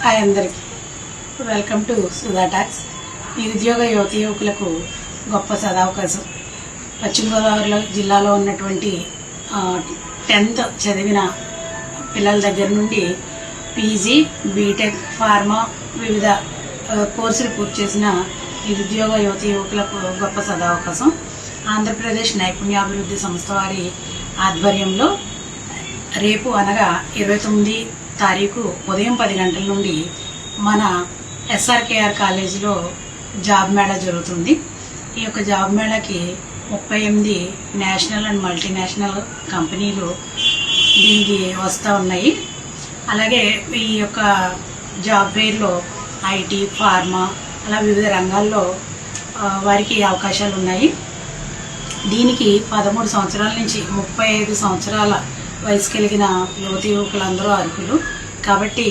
Hi అందరికి welcome to Sudha talks. నిరుద్యోగ యువతి యువకులకు గొప్ప సదవకాశం. పశ్చిమ గోదావరి జిల్లాలో ఉన్నటువంటి 10th చదివిన పిల్లల దగ్గర నుండి పీజీ, బీటెక్, ఫార్మా వివిధ కోర్సులు పూర్తి చేసిన నిరుద్యోగ యువతి యువకులకు గొప్ప సదవకాశం. ఆంధ్రప్రదేశ్ నైపుణ్యాభివృద్ధి సంస్థ వారి ఆధ్వర్యంలో రేపు అనగా 29 తారీఖు ఉదయం 10 గంటల నుండి మన ఎస్ఆర్కేఆర్ కాలేజీలో జాబ్ మేళా జరుగుతుంది. ఈ యొక్క జాబ్ మేళాకి 38 నేషనల్ అండ్ మల్టీనేషనల్ కంపెనీలు దీనికి వస్తూ ఉన్నాయి. అలాగే ఈ యొక్క జాబ్ ఫెయిర్లో ఐటీ, ఫార్మా అలా వివిధ రంగాల్లో వారికి అవకాశాలు ఉన్నాయి. దీనికి 13 సంవత్సరాల నుంచి 35 సంవత్సరాల వయసు కలిగిన యువతి యువకులందరూ అర్హులు. కాబట్టి